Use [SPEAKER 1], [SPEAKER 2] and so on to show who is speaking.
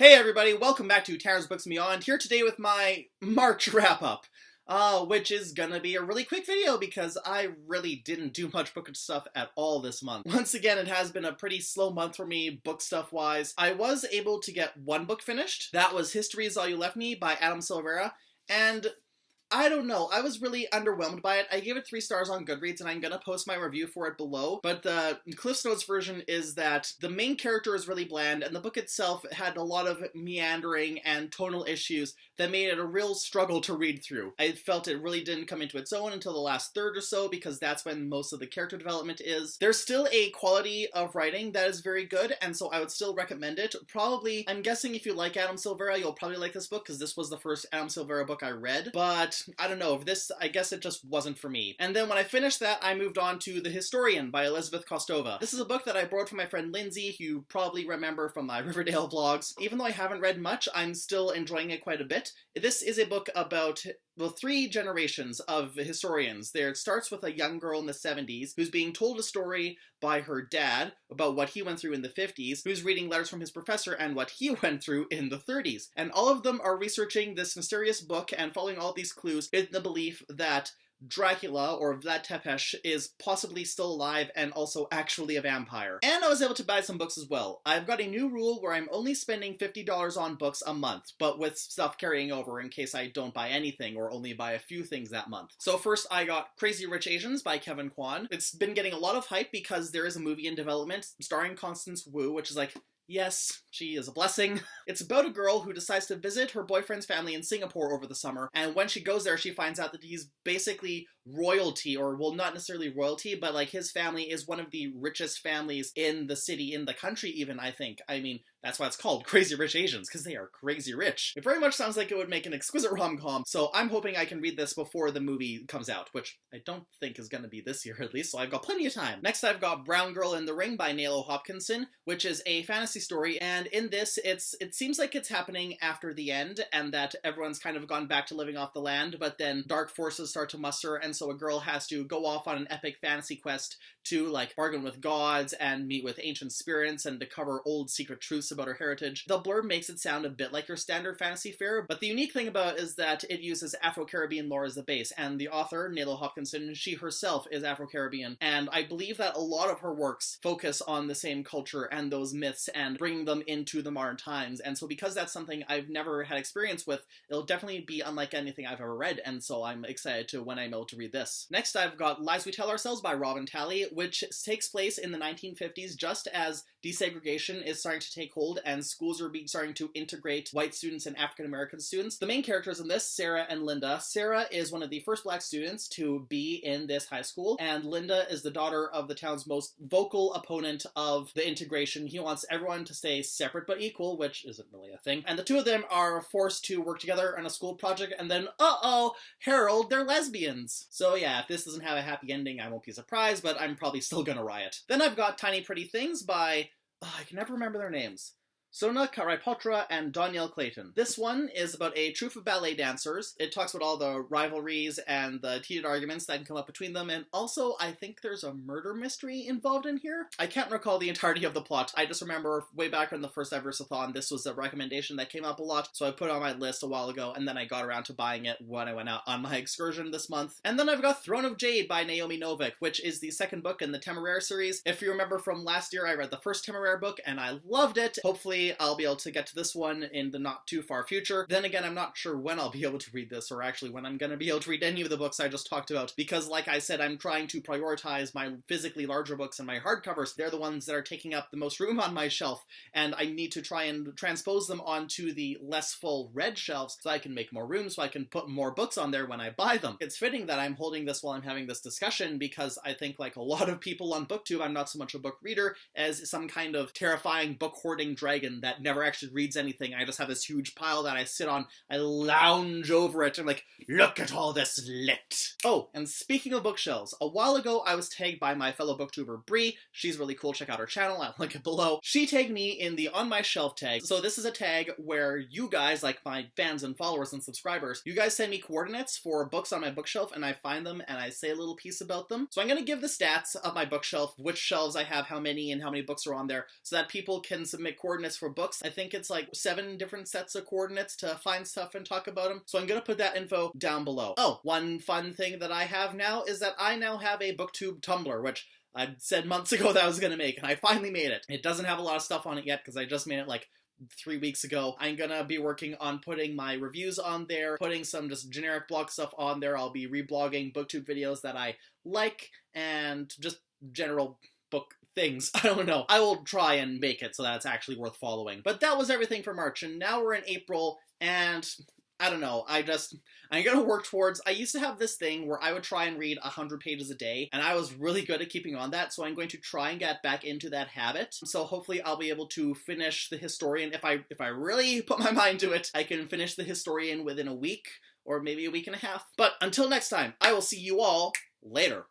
[SPEAKER 1] Hey everybody, welcome back to Tara's Books and Beyond, here today with my March wrap-up, which is gonna be a really quick video because I really didn't do much book stuff at all this month. Once again, it has been a pretty slow month for me, book stuff-wise. I was able to get one book finished. That was History Is All You Left Me by Adam Silvera, and I don't know, I was really underwhelmed by it. I gave it 3 stars on Goodreads, and I'm gonna post my review for it below, but the Cliff's Notes version is that the main character is really bland, and the book itself had a lot of meandering and tonal issues that made it a real struggle to read through. I felt it really didn't come into its own until the last third or so, because that's when most of the character development is. There's still a quality of writing that is very good, and so I would still recommend it. Probably, I'm guessing if you like Adam Silvera, you'll probably like this book, because this was the first Adam Silvera book I read, but I don't know, I guess it just wasn't for me. And then when I finished that, I moved on to The Historian by Elizabeth Kostova. This is a book that I borrowed from my friend Lindsay, who you probably remember from my Riverdale vlogs. Even though I haven't read much, I'm still enjoying it quite a bit. This is a book about, well, 3 generations of historians. It starts with a young girl in the 70s who's being told a story by her dad about what he went through in the 50s, who's reading letters from his professor and what he went through in the 30s. And all of them are researching this mysterious book and following all these clues in the belief that Dracula, or Vlad Tepes, is possibly still alive and also actually a vampire. And I was able to buy some books as well. I've got a new rule where I'm only spending $50 on books a month, but with stuff carrying over in case I don't buy anything or only buy a few things that month. So first I got Crazy Rich Asians by Kevin Kwan. It's been getting a lot of hype because there is a movie in development starring Constance Wu, which is like, yes, she is a blessing. It's about a girl who decides to visit her boyfriend's family in Singapore over the summer, and when she goes there, she finds out that he's basically royalty, or, well, not necessarily royalty, but like his family is one of the richest families in the city, in the country even, I think. I mean, that's why it's called Crazy Rich Asians, because they are crazy rich. It very much sounds like it would make an exquisite rom-com, so I'm hoping I can read this before the movie comes out, which I don't think is going to be this year at least, so I've got plenty of time. Next I've got Brown Girl in the Ring by Nalo Hopkinson, which is a fantasy story, and in this it seems like it's happening after the end, and that everyone's kind of gone back to living off the land, but then dark forces start to muster, and so a girl has to go off on an epic fantasy quest to, like, bargain with gods and meet with ancient spirits and discover old secret truths about her heritage. The blurb makes it sound a bit like your standard fantasy fare, but the unique thing about it is that it uses Afro-Caribbean lore as the base, and the author, Nalo Hopkinson, she herself is Afro-Caribbean, and I believe that a lot of her works focus on the same culture and those myths and bringing them into the modern times, and so because that's something I've never had experience with, it'll definitely be unlike anything I've ever read, and so I'm excited to when I'm able to read this. Next I've got Lies We Tell Ourselves by Robin Talley, which takes place in the 1950s just as desegregation is starting to take hold and schools are starting to integrate white students and African-American students. The main characters in this, Sarah and Linda. Sarah is one of the first Black students to be in this high school, and Linda is the daughter of the town's most vocal opponent of the integration. He wants everyone to stay separate but equal, which isn't really a thing. And the two of them are forced to work together on a school project, and then, uh-oh, Harold, they're lesbians. So yeah, if this doesn't have a happy ending, I won't be surprised, but I'm probably still gonna riot. Then I've got Tiny Pretty Things by, I can never remember their names. Sona Karipotra and Danielle Clayton. This one is about a troupe of ballet dancers. It talks about all the rivalries and the heated arguments that can come up between them, and also I think there's a murder mystery involved in here. I can't recall the entirety of the plot. I just remember way back in the first Eversathon, this was a recommendation that came up a lot, so I put it on my list a while ago, and then I got around to buying it when I went out on my excursion this month. And then I've got Throne of Jade by Naomi Novik, which is the second book in the Temeraire series. If you remember from last year, I read the first Temeraire book, and I loved it. Hopefully I'll be able to get to this one in the not too far future. Then again, I'm not sure when I'll be able to read this, or actually when I'm going to be able to read any of the books I just talked about, because like I said, I'm trying to prioritize my physically larger books and my hardcovers. They're the ones that are taking up the most room on my shelf, and I need to try and transpose them onto the less full red shelves so I can make more room, so I can put more books on there when I buy them. It's fitting that I'm holding this while I'm having this discussion, because I think, like a lot of people on BookTube, I'm not so much a book reader as some kind of terrifying book hoarding dragon that never actually reads anything. I just have this huge pile that I sit on, I lounge over it, and like, look at all this lit. Oh, and speaking of bookshelves, a while ago I was tagged by my fellow booktuber Bree. She's really cool, check out her channel, I'll link it below. She tagged me in the On My Shelf tag. So this is a tag where you guys, like my fans and followers and subscribers, you guys send me coordinates for books on my bookshelf, and I find them and I say a little piece about them. So I'm gonna give the stats of my bookshelf, which shelves I have, how many, and how many books are on there, so that people can submit coordinates for books. I think it's like 7 different sets of coordinates to find stuff and talk about them. So I'm gonna put that info down below. Oh, one fun thing that I have now is that I now have a booktube Tumblr, which I said months ago that I was gonna make, and I finally made it. It doesn't have a lot of stuff on it yet because I just made it like 3 weeks ago. I'm gonna be working on putting my reviews on there, putting some just generic blog stuff on there. I'll be reblogging booktube videos that I like, and just general book things. I don't know. I will try and make it so that it's actually worth following. But that was everything for March, and now we're in April, and I don't know, I'm gonna work towards, I used to have this thing where I would try and read 100 pages a day, and I was really good at keeping on that, so I'm going to try and get back into that habit. So hopefully I'll be able to finish The Historian. If I really put my mind to it, I can finish The Historian within a week, or maybe a week and a half. But until next time, I will see you all later.